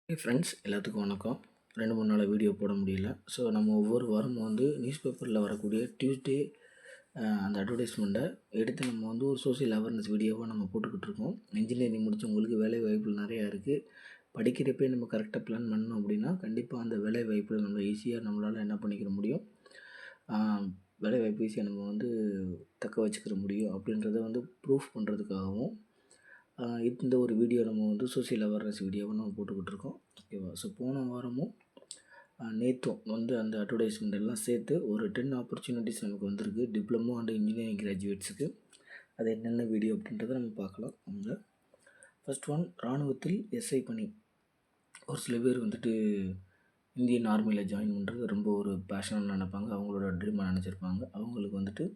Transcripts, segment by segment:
Friends எல்லாத்துக்கும் வணக்கம். 2-3 நாளாக வீடியோ போட முடியல. ஸோ நம்ம ஒவ்வொரு வாரமும் நியூஸ் பேப்பரில் வரக்கூடிய டியூஸ்டே அந்த அட்வர்டைஸ்மெண்ட்டை எடுத்து நம்ம ஒரு சோஷியல் அவேர்னஸ் வீடியோவாக நம்ம போட்டுக்கிட்டு இருக்கோம். இன்ஜினியரிங் முடித்தவங்களுக்கு வேலை வாய்ப்புகள் நிறையா இருக்குது. படிக்கிறப்பே நம்ம கரெக்டாக பிளான் பண்ணோம் அப்படின்னா கண்டிப்பாக அந்த வேலை வாய்ப்பில் நம்ம ஈஸியாக நம்மளால் என்ன பண்ணிக்கிற முடியும், வேலை வாய்ப்பு ஈஸியாக நம்ம தக்க வச்சுக்கிற முடியும் அப்படின்றத ப்ரூஃப் பண்ணுறதுக்காகவும் இந்த ஒரு வீடியோ நம்ம சோஷியல் அவேர்னஸ் வீடியோவை நம்ம போட்டுக்கிட்டு இருக்கோம். ஓகேவா? ஸோ போன வாரமும் நேற்றும் அந்த அட்வர்டைஸ்மெண்ட் எல்லாம் சேர்த்து ஒரு 10 ஆப்பர்ச்சுனிட்டிஸ் நமக்கு வந்திருக்கு டிப்ளமோ அண்ட் இன்ஜினியரிங் கிராஜுவேட்ஸுக்கு. அது என்னென்ன வீடியோ அப்படின்றத நம்ம பார்க்கலாம். ஃபர்ஸ்ட் ஒன், இராணுவத்தில் எஸ்ஐ பணி. ஒரு சில பேர் இந்தியன் ஆர்மியில் ஜாயின் பண்ணுறது ரொம்ப ஒரு பேஷனாக நினைப்பாங்க, அவங்களோட ட்ரீமாக நினச்சிருப்பாங்க. அவங்களுக்கு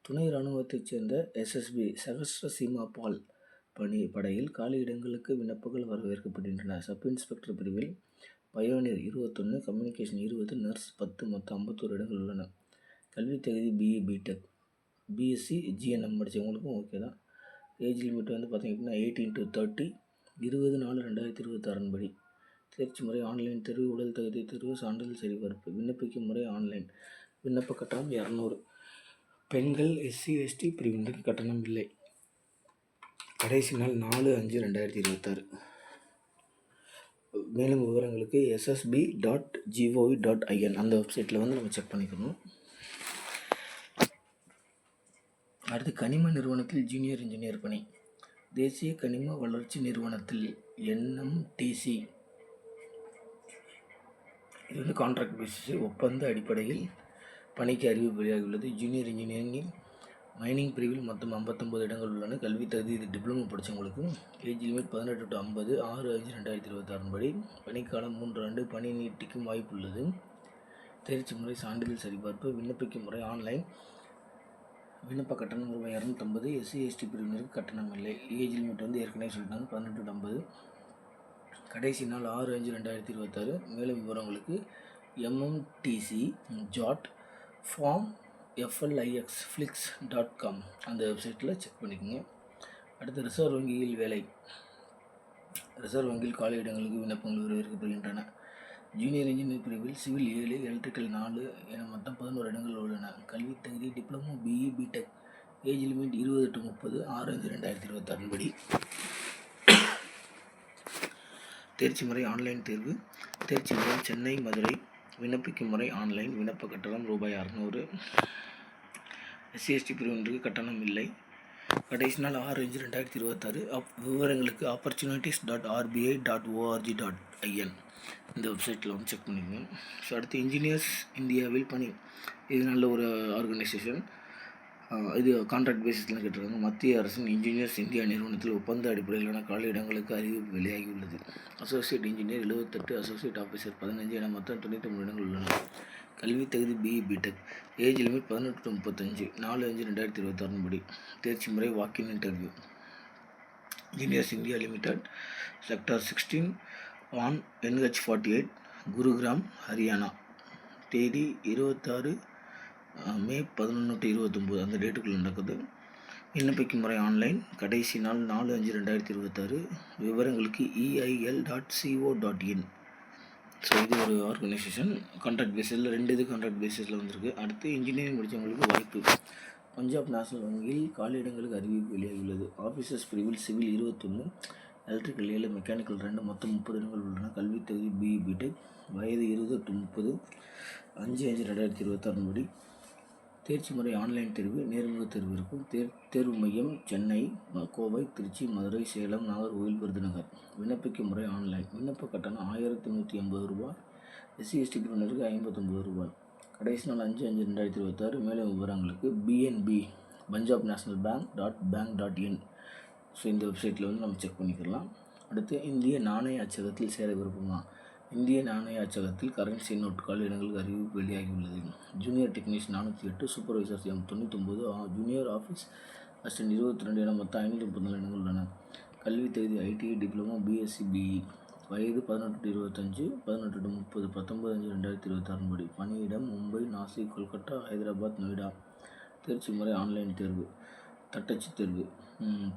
துணை இராணுவத்தைச் சேர்ந்த எஸ்எஸ்பி சகஸ்ர சீமா பால் படையில் காலி இடங்களுக்கு விண்ணப்பங்கள் வரவேற்கப்படுகின்றன. சப் இன்ஸ்பெக்டர் பிரிவில் பயோனியர் 21, கம்யூனிகேஷன் 20, நர்ஸ் 10, மொத்தம் 51 இடங்கள் உள்ளன. கல்வி தகுதி பிஇ, பிடெக், பிஎஸ்சி, ஜிஎன்எம் படித்தவங்களுக்கும் ஓகே தான். ஏஜ் லிமிட் பார்த்திங்க அப்படின்னா 18 to 30, 20/4/2026 படி. தேர்ச்சி முறை ஆன்லைன் தேர்வு, உடல் தகுதி தேர்வு, சான்றிதழ் சரிபார்ப்பு. விண்ணப்பிக்கும் முறை ஆன்லைன். விண்ணப்ப கட்டணம் 200. பெண்கள் எஸ்சி எஸ்டி பிரிவினருக்கு கட்டணம் இல்லை. கடைசி நாள் 4/5/2026. மேலும் விவரங்களுக்கு ssb.gov.in அந்த வெப்சைட்டில் நம்ம செக் பண்ணிக்கணும். அடுத்து, கனிம நிறுவனத்தில் ஜூனியர் இன்ஜினியர் பணி. தேசிய கனிம வளர்ச்சி நிறுவனத்தில் NMTC. இது கான்ட்ராக்ட் பேசிஸ், ஒப்பந்த அடிப்படையில் பணிக்கு அறிவிப்பு வெளியாகியுள்ளது. ஜூனியர் இன்ஜினியரிங் மைனிங் பிரிவில் மொத்தம் 59 இடங்கள் உள்ளன. கல்வி தகுதி இது டிப்ளமோ படித்தவங்களுக்கு. ஏஜ் லிமிட் 18 to 50, 6/5/2026 படி. பணிக்காலம் 3 ஆண்டு. பணி நீட்டிக்கும் வாய்ப்பு உள்ளது. தேர்ச்சி முறை சான்றிதழ் சரிபார்ப்பு. விண்ணப்பிக்கும் முறை ஆன்லைன். விண்ணப்ப கட்டணம் ரூபாய் 250. எஸ்சி எஸ்டி பிரிவினருக்கு கட்டணம் இல்லை. ஏஜ் லிமிட் ஏற்கனவே சொல்லிட்டாங்க, 18 to 50. கடைசி நாள் 6/5/2026. மேலும் விவரங்களுக்கு MMTC form flix.com அந்த வெப்சைட்டில் செக் பண்ணிக்கோங்க. அடுத்து, ரிசர்வ் வங்கியில் வேலை. ரிசர்வ் வங்கியில் காலி இடங்களுக்கு விண்ணப்பங்கள் வரவேற்கப்படுகின்றன. ஜூனியர் இன்ஜினியர் பிரிவில் சிவில் 7, எலக்ட்ரிக்கல் 4 என மொத்தம் 11 இடங்கள் உள்ளன. கல்வி தகுதி diploma BE, BTech. Age limit 20 to 30, 6/5/2026 படி. தேர்ச்சி முறை ஆன்லைன் தேர்வு. தேர்ச்சி முறை சென்னை, மதுரை. விண்ணப்பிக்கும் முறை ஆன்லைன். விண்ணப்ப கட்டணம் ரூபாய் 600. எஸ்சி எஸ்டி பிரிவினருக்கு கட்டணம் இல்லை. கடைசி நாள் 6/5/2026. விவரங்களுக்கு opportunities.rbi.org.in இந்த வெப்சைட்டில் செக் பண்ணிக்கோங்க. ஸோ அடுத்து, இன்ஜினியர்ஸ் இந்தியாவில் பணி. இது நல்ல ஒரு ஆர்கனைசேஷன். இது கான்ட்ராக்ட் பேசிஸில் கேட்டிருக்காங்க. மத்திய அரசின் இன்ஜினியர்ஸ் இந்தியா நிறுவனத்தில் ஒப்பந்த அடிப்படையிலான காலி இடங்களுக்கு அறிவிப்பு வெளியாகியுள்ளது. அசோசியேட் இன்ஜினியர் 78, அசோசியேட் ஆஃபீஸர் 15 என மொத்தம் 93 இடங்கள் உள்ளன. கல்வி தகுதி BE, BTech. Age limit 18 to 35, 4/5/2026 படி. தேர்ச்சி முறை walk in interview. Engineers India limited, sector 16 on NH48, Gurugram, Haryana. தேதி 26 மே 11 to 29 அந்த டேட்டுக்குள்ளே நடக்குது. விண்ணப்பிக்கும் முறை ஆன்லைன். கடைசி நாள் 4/5/2026. விவரங்களுக்கு EIL.co.in. ஸோ இது ஒரு ஆர்கனைசேஷன் கான்ட்ராக்ட் பேசிஸில். 2 இது கான்ட்ராக்ட் பேசிஸில் வந்திருக்கு. அடுத்து, இன்ஜினியரிங் முடித்தவங்களுக்கு வாய்ப்பு. பஞ்சாப் நேஷனல் வங்கியில் காலி இடங்களுக்கு அறிவிப்பு வெளியாகியுள்ளது. ஆஃபீஸர்ஸ் பிரிவில் சிவில் 21, எலக்ட்ரிக்கல் 7, மெக்கானிக்கல் 2, மொத்தம் 30 இடங்கள் உள்ளன. கல்வி தகுதி பிஇ, பிடெக். வயது 20 to 30, 5/5/2026 படி. தேர்ச்சி முறை ஆன்லைன் தேர்வு. நேர்முக தேர்வு இருக்கும். தேர்வு மையம் சென்னை, கோவை, திருச்சி, மதுரை, சேலம், நாகர்கோவில், விருதுநகர். விண்ணப்பிக்கும் முறை ஆன்லைன். விண்ணப்ப கட்டணம் 1150 ரூபாய். எஸ்சி எஸ்டி பிரிவினருக்கு 59 ரூபாய். கடைசி நாள் 5/5/2026. மேலும் விவரங்களுக்கு BNB பஞ்சாப் நேஷனல் பேங்க்.in. ஸோ இந்த வெப்சைட்டில் நம்ம செக் பண்ணிக்கலாம். அடுத்து, இந்திய நாணய அச்சகத்தில் சேர விருப்பமா. இந்திய நாணய அச்சகத்தில் கரன்சி நோட் காலி இடங்களுக்கு அறிவிப்பு வெளியாகியுள்ளது. Junior technician 408, supervisor 99, junior office assistant 22 என மொத்தம் 534 இடங்கள் உள்ளன. கல்வி தகுதி ITI டிப்ளமோ பிஎஸ்சி பிஇ. வயது 18 to 25, 18 to 30, 19/5/2026 படி. பணியிடம் மும்பை, நாசிக், கொல்கத்தா, ஹைதராபாத், நொய்டா. தேர்ச்சி முறை ஆன்லைன் தேர்வு. தட்டச்சு தேர்வு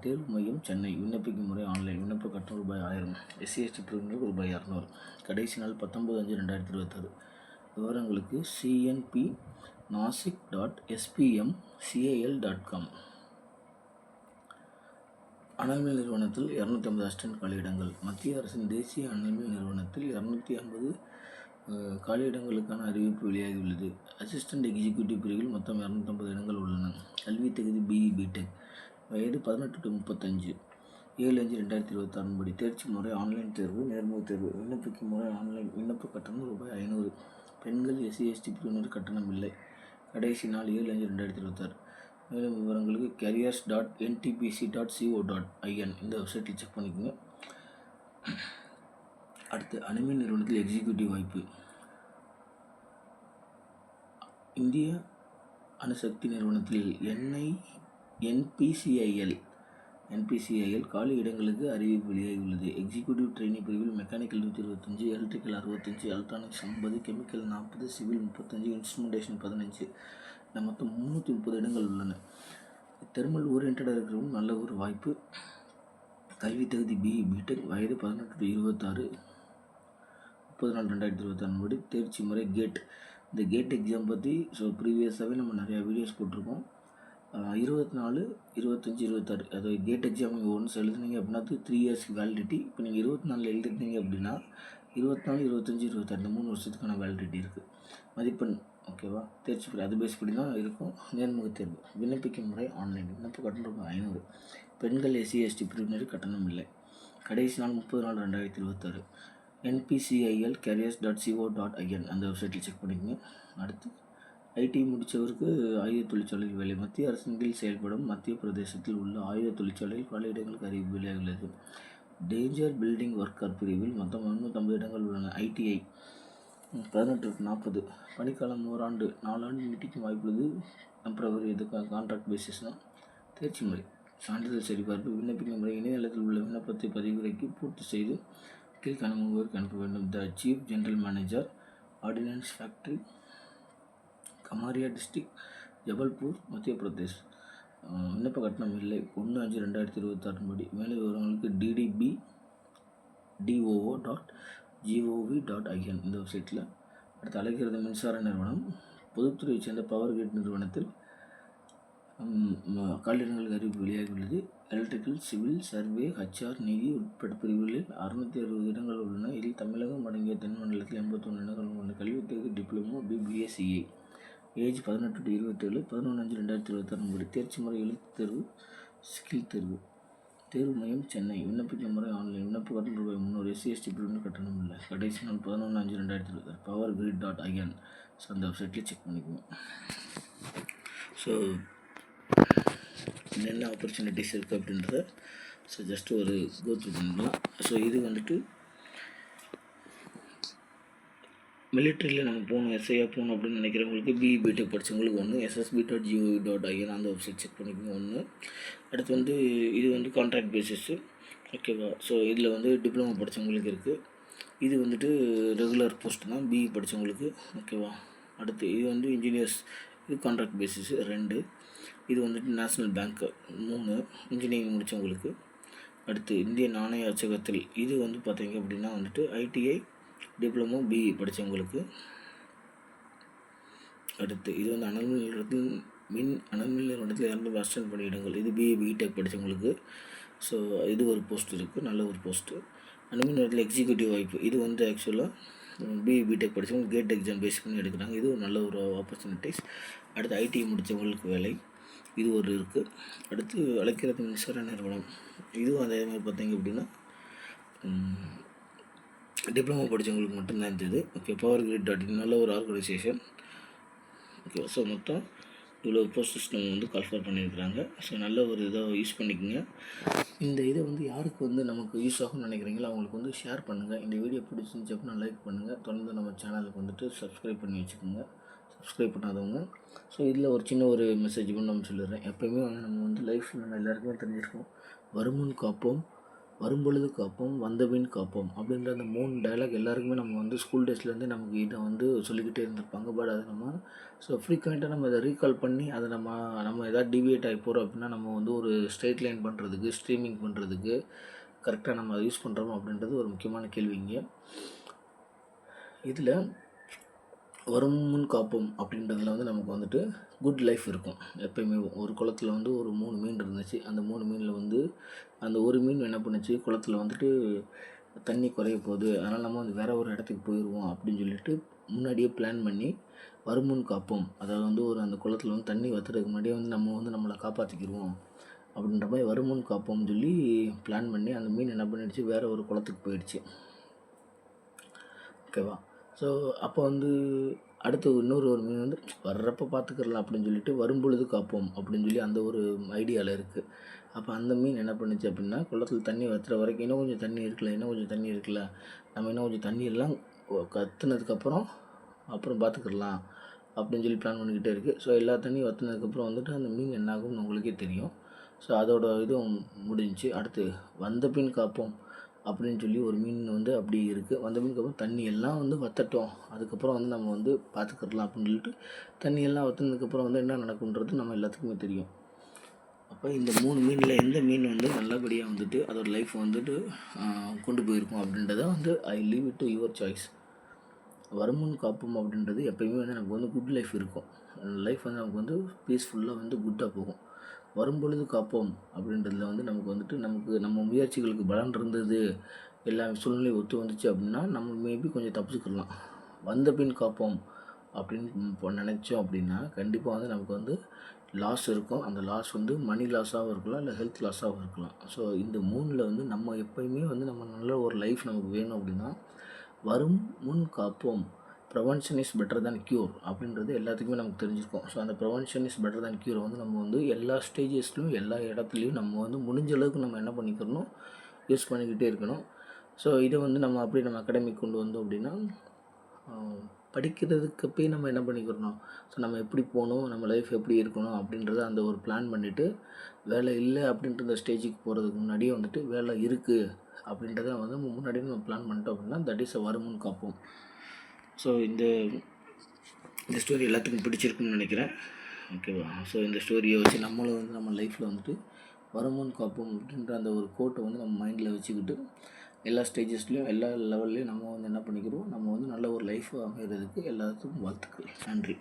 தேர்வு மையம் சென்னை. விண்ணப்பிக்கும் முறை ஆன்லைன். விண்ணப்ப கட்டணம் ரூபாய் 1000. SC/ST பிரிவினருக்கு ரூபாய் 200. கடைசி நாள் 19/5/2026. விவரங்களுக்கு cnp.nasik.spmcal.com. அனல்மின் நிறுவனத்தில் 250 அசிஸ்டன்ட் காலியிடங்கள். மத்திய அரசின் தேசிய அனல்மின் நிறுவனத்தில் 250 காலியிடங்களுக்கான அறிவிப்பு வெளியாகியுள்ளது. அசிஸ்டன்ட் எக்ஸிக்யூட்டிவ் பிரிவில் மொத்தம் 250 இடங்கள் உள்ளன. கல்வி தகுதி BE BTech. வயது 18 to 35. 7/5/2026 படி. தேர்ச்சி முறை ஆன்லைன் தேர்வு. நேர்முக தேர்வு. விண்ணப்பிக்கும் முறை ஆன்லைன். விண்ணப்ப கட்டணம் ரூபாய் 500. பெண்கள் SC/ST பிரிவினர் கட்டணம் இல்லை. கடைசி நாள் 7/5/2026. மேலும் விவரங்களுக்கு careers.ntpc.co.in இந்த வெப்சைட்டில் செக் பண்ணிக்கோங்க. அடுத்து அணுமின் நிறுவனத்தில் எக்ஸிக்யூட்டிவ் வாய்ப்பு. இந்திய அணுசக்தி நிறுவனத்தில் NPCIL காலி இடங்களுக்கு அறிவிப்பு வெளியாகியுள்ளது. எக்ஸிக்யூட்டிவ் ட்ரெயினி பிரிவில் mechanical 125, electrical 65, electronics 50, chemical 40, civil 35, instrumentation 15 இந்த மொத்தம் 330 இடங்கள் உள்ளன. தெர்மல் ஓரியன்டாக இருக்கிறவங்க நல்ல ஒரு வாய்ப்பு. கல்வி தகுதி BE BTech. வயது 18 to 26. 30/4/2026 படி. தேர்ச்சி முறை கேட். இந்த கேட் எக்ஸாம் பற்றி ப்ரீவியஸாகவே நம்ம நிறையா வீடியோஸ் போட்டிருக்கோம். 24, 25, 26 அதாவது கேட் எக்ஸாம் நீங்கள் ஒன்ஸ் எழுதுனீங்க அப்படின்னா 3 years வேலிடிட்டி. இப்போ நீங்கள் 24 எழுதிருந்தீங்க அப்படின்னா 24, 25, 26 இந்த 3 வருஷத்துக்கான வேலிடிட்டி இருக்குது. மதிப்பெண் ஓகேவா, தேர்ச்சி பெற அது பேஸ் பண்ணி தான் இருக்கும். நேர்முக தேர்வு. விண்ணப்பிக்கும் முறை ஆன்லைன். விண்ணப்ப கட்டணம் ரூபாய் 500. பெண்கள் SC/ST பிரிவினருக்கு கட்டணம் இல்லை. கடைசி நாள் 30/4/2026. NPCIL careers.co.in அந்த வெப்சைட்டில் செக் பண்ணிக்கோங்க. அடுத்து IT முடித்தவருக்கு ஆயுத தொழிற்சாலையில் வேலை. மத்திய அரசின் கீழ் செயல்படும் மத்திய பிரதேசத்தில் உள்ள ஆயுத தொழிற்சாலையில் காலியிடங்களுக்கு அறிவிப்பு வெளியாகியுள்ளது. டேஞ்சர் பில்டிங் ஒர்க்கர் பிரிவில் மொத்தம் 250 இடங்கள் உள்ளன. ITI 18 to 40. பணிக்காலம் 1 ஆண்டு 4 ஆண்டு நீட்டிக்கும் வாய்ப்புள்ளது. டெம்பரவரி இதுக்காக கான்ட்ராக்ட் பேசிஸ் தான். தேர்ச்சி முறை சான்றிதழ் சரிபார்ப்பு. விண்ணப்பிக்கும் முறை இணையதளத்தில் உள்ள விண்ணப்பத்தை பதிவிறக்கி பூர்த்தி செய்து கீழ்காணும் முகவருக்கு அனுப்ப வேண்டும். The chief general manager, ordnance factory, Khamaria district, Jabalpur, Madhya Pradesh. விண்ணப்ப கட்டணம் இல்லை. 1/5/2026 படி. மேலும் விவரங்களுக்கு ddbdoo.gov.in இந்த வெப்சைட்டில். அடுத்து அழைக்கிறது மின்சார நிறுவனம். பொதுத்துறையைச் சேர்ந்த பவர் கிரிட் நிறுவனத்தில் காலியிடங்களுக்கு அறிவிப்பு வெளியாகியுள்ளது. எலக்ட்ரிக்கல், சிவில், சர்வே, HR, நிதி உட்பட பிரிவுகளில் 660 இடங்கள் உள்ளன. இதில் தமிழகம் அடங்கிய தென் மண்டலத்தில் 81 இடங்கள் உள்ளன. கல்வித் தகுதி diploma BBA CA. Age 18 to 27. 11/5/2026 படி. தேர்ச்சி முறை எழுத்துத் தேர்வு, ஸ்கில் தேர்வு. தேர்வு மையம் சென்னை. விண்ணப்பிக்கும் முறை ஆன்லைன். விண்ணப்ப கட்டணம் ரூபாய் 300. SC/ST பிரிவினர் கட்டணம் இல்லை. கடைசி நாள் 11/5/2026. powergrid.in அந்த வெப்சைட்டில் செக் பண்ணிக்கோங்க. ஸோ என்னென்ன ஆப்பர்ச்சுனிட்டிஸ் இருக்குது அப்படின்றத ஜஸ்ட் ஒரு கோத்ரூ பண்ணலாம். ஸோ இது வந்துட்டு மிலிட்ரியில் நம்ம போகணும், SIயாக போகணும் அப்படின்னு நினைக்கிறவங்களுக்கு BE BTech படித்தவங்களுக்கு ஒன்று. ssb.gov.in அந்த வெப்சைட் செக் பண்ணிக்கோங்க ஒன்று. அடுத்து வந்து இது வந்து கான்ட்ராக்ட் பேசிஸு ஓகேவா. ஸோ இதில் வந்து டிப்ளமோ படித்தவங்களுக்கு இருக்குது. இது வந்துட்டு ரெகுலர் போஸ்ட் தான் BE படித்தவங்களுக்கு ஓகேவா. அடுத்து இது வந்து இன்ஜினியர்ஸ், இது கான்ட்ராக்ட் பேசிஸு 2. இது வந்துட்டு நேஷ்னல் பேங்க்கு 3 இன்ஜினியரிங் முடித்தவங்களுக்கு. அடுத்து இந்திய நாணய அச்சகத்தில் இது வந்து பார்த்திங்க அப்படின்னா வந்துட்டு ITI டிப்ளமோ BE படித்தவங்களுக்கு. அடுத்து இது வந்து அனல்மின் நிறுவனத்தில் 200 அசிஸ்டன்ட் பணியிடங்கள். இது BE BTech படித்தவங்களுக்கு. ஸோ இது ஒரு போஸ்ட் இருக்குது, நல்ல ஒரு போஸ்ட்டு. அனல்மின் நிறுவனத்தில் எக்ஸிக்யூட்டிவ் வாய்ப்பு. இது வந்து ஆக்சுவலாக BE BTech படித்தவங்க கேட் எக்ஸாம் பேஸ் பண்ணி எடுக்கிறாங்க. இது ஒரு நல்ல ஒரு ஆப்பர்ச்சுனிட்டிஸ். அடுத்து ITI முடித்தவங்களுக்கு வேலை, இது ஒரு இருக்குது. அடுத்து அழைக்கிறது மின்சார நிறுவனம். இதுவும் அதே மாதிரி பார்த்திங்க அப்படின்னா டிப்ளமோ படித்தவங்களுக்கு மட்டும்தான் இருந்தது ஓகே. பவர் கிரிட்.in நல்ல ஒரு ஆர்கனைசேஷன் ஓகே. ஸோ மொத்தம் இவ்வளோ போஸ்டர்ஸ் நம்ம வந்து கால்ஃபர் பண்ணியிருக்கிறாங்க. ஸோ நல்ல ஒரு இதை யூஸ் பண்ணிக்கோங்க. இந்த இதை வந்து யாருக்கு வந்து நமக்கு யூஸ் ஆகும்னு நினைக்கிறீங்களோ அவங்களுக்கு வந்து ஷேர் பண்ணுங்கள். இந்த வீடியோ பிடிச்சிருந்துச்சு அப்படின்னா லைக் பண்ணுங்கள். தொடர்ந்து நம்ம சேனலுக்கு வந்துட்டு சப்ஸ்கிரைப் பண்ணி வச்சுக்கோங்க, சப்ஸ்கிரைப் பண்ணாதவங்க. ஸோ இதில் ஒரு சின்ன ஒரு மெசேஜ் கூட நம்ம சொல்லிடுறேன். எப்போயுமே வந்து நம்ம வந்து லைஃப்பில் நம்ம எல்லாருக்குமே தெரிஞ்சிருக்கோம், வருமுன் காப்போம் வரும்பொழுது காப்போம், வந்தபின் காப்போம் அப்படின்ற அந்த 3 டயலாக் எல்லாருக்குமே நம்ம வந்து ஸ்கூல் டேஸ்லேருந்து நமக்கு இதை வந்து சொல்லிக்கிட்டே இருந்திருப்பாங்க. பட் அதை நம்ம ஃப்ரீக்வெண்ட்டாக நம்ம இதை ரீகால் பண்ணி அதை நம்ம எதாவது டிவியேட் ஆகி போகிறோம் அப்படின்னா நம்ம வந்து ஒரு ஸ்ட்ரெயிட் லைன் பண்ணுறதுக்கு, ஸ்ட்ரீமிங் பண்ணுறதுக்கு கரெக்டாக நம்ம அதை யூஸ் பண்ணுறோம் அப்படின்றது ஒரு முக்கியமான கேள்விங்க. இதில் வரும் முன் காப்போம் அப்படின்றதுல வந்து நமக்கு வந்துட்டு குட் லைஃப் இருக்கும். எப்பயுமே ஒரு குளத்துல வந்து ஒரு 3 மீன் இருந்துச்சு. அந்த 3 மீனில் வந்து அந்த ஒரு மீன் என்ன பண்ணுச்சு, குளத்துல வந்துட்டு தண்ணி குறைய போகுது, அதனால் நம்ம வந்து வேறு ஒரு இடத்துக்கு போயிடுவோம் அப்படின்னு சொல்லிட்டு முன்னாடியே பிளான் பண்ணி வருமுன் காப்போம், அதாவது வந்து ஒரு அந்த குளத்தில் வந்து தண்ணி வற்றுறதுக்கு முன்னாடியே வந்து நம்ம வந்து நம்மளை காப்பாற்றிக்கிடுவோம் அப்படின்ற மாதிரி வருமுன் காப்போம்னு சொல்லி பிளான் பண்ணி அந்த மீன் என்ன பண்ணிடுச்சு, வேறு ஒரு குளத்துக்கு போயிடுச்சு. ஓகேவா? ஸோ அப்போ வந்து அடுத்து இன்னொரு மீன் வந்து வர்றப்போ பார்த்துக்கலாம் அப்படின்னு சொல்லிட்டு வரும்பொழுது காப்போம் அப்படின்னு சொல்லி அந்த ஒரு ஐடியாவில் இருக்குது. அப்போ அந்த மீன் என்ன பண்ணுச்சு அப்படின்னா, குளத்தில் தண்ணி வற்றுற வரைக்கும் இன்னும் கொஞ்சம் தண்ணி இருக்குல்ல, இன்னும் கொஞ்சம் தண்ணி இருக்குல்ல, நம்ம இன்னும் கொஞ்சம் தண்ணி எல்லாம் கற்றுனதுக்கப்புறம் அப்புறம் பார்த்துக்கலாம் அப்படின்னு சொல்லி பிளான் பண்ணிக்கிட்டே இருக்குது. ஸோ எல்லா தண்ணியும் வற்றுனதுக்கப்புறம் வந்துட்டு அந்த மீன் என்ன ஆகும்னு உங்களுக்கே தெரியும். ஸோ அதோட இதுவும் முடிஞ்சிச்சு. அடுத்து வந்த பின் காப்போம் அப்படின்னு சொல்லி ஒரு மீன் வந்து அப்படி இருக்குது. வந்த மீனுக்கு அப்புறம் தண்ணி எல்லாம் வந்து வற்றட்டும், அதுக்கப்புறம் வந்து நம்ம வந்து பார்த்துக்கலாம் அப்படின்னு சொல்லிட்டு தண்ணி எல்லாம் வற்றினதுக்கப்புறம் வந்து என்ன நடக்குன்றது நம்ம எல்லாத்துக்குமே தெரியும். அப்போ இந்த 3 மீனில் எந்த மீன் வந்து நல்லபடியாக வந்துட்டு அதோட லைஃப் வந்துட்டு கொண்டு போயிருக்கும் அப்படின்றத வந்து I leave it to your choice. வருமுன் காப்போம் அப்படின்றது எப்பயுமே வந்து நமக்கு வந்து குட் லைஃப் இருக்கும். லைஃப் வந்து நமக்கு வந்து பீஸ்ஃபுல்லாக வந்து குட்டாக போகும். வரும்பொழுது காப்போம் அப்படின்றதுல வந்து நமக்கு நம்ம முயற்சிகளுக்கு பலன் இருந்தது, எல்லா சூழ்நிலையும் ஒத்து வந்துச்சு அப்படின்னா நம்ம மேபி கொஞ்சம் தப்பிச்சுக்கலாம். வந்த பின் காப்போம் அப்படின்னு நினச்சோம் அப்படின்னா கண்டிப்பாக வந்து நமக்கு வந்து லாஸ் இருக்கும். அந்த லாஸ் வந்து மணி லாஸாகவும் இருக்கலாம், இல்லை ஹெல்த் லாஸாகவும் இருக்கலாம். ஸோ இந்த 3ல் வந்து நம்ம எப்போயுமே வந்து நம்ம நல்ல ஒரு லைஃப் நமக்கு வேணும் அப்படின்னா வரும் முன் காப்போம், prevention is better than cure அப்படின்றது எல்லாத்துக்குமே நமக்கு தெரிஞ்சிருக்கும். ஸோ அந்த ப்ரிவென்ஷன் இஸ் பெட்டர் தேன் க்யூரை வந்து நம்ம வந்து எல்லா ஸ்டேஜஸ்லையும் எல்லா இடத்துலையும் நம்ம வந்து முடிஞ்ச அளவுக்கு நம்ம என்ன பண்ணிக்கிறணும், யூஸ் பண்ணிக்கிட்டே இருக்கணும். ஸோ இதை வந்து நம்ம அகாடமிக் கொண்டு வந்தோம் அப்படின்னா படிக்கிறதுக்கு போய் நம்ம என்ன பண்ணிக்கிறணும், ஸோ நம்ம எப்படி போகணும், நம்ம லைஃப் எப்படி இருக்கணும் அப்படின்றத அந்த ஒரு பிளான் பண்ணிவிட்டு வேலை இல்லை அப்படின்ற ஸ்டேஜுக்கு போகிறதுக்கு முன்னாடியே வந்துட்டு வேலை இருக்குது அப்படின்றத வந்து முன்னாடியே நம்ம பிளான் பண்ணிட்டோம் அப்படின்னா தட் இஸ் வருமுன் காப்போம். ஸோ இந்த ஸ்டோரி எல்லாத்துக்கும் பிடிச்சிருக்குன்னு நினைக்கிறேன். ஓகேவா? ஸோ இந்த ஸ்டோரியை வச்சு நம்மளும் வந்து நம்ம லைஃப்பில் வந்துட்டு வருமுன் காப்போம் அப்படின்ற அந்த ஒரு கோட்டை வந்து நம்ம மைண்டில் வச்சுக்கிட்டு எல்லா ஸ்டேஜஸ்லையும் எல்லா லெவல்லையும் நம்ம வந்து என்ன பண்ணிக்கிறோம், நம்ம வந்து நல்ல ஒரு லைஃப் அமைகிறதுக்கு எல்லாத்துக்கும் வாழ்த்துக்கள். நன்றி.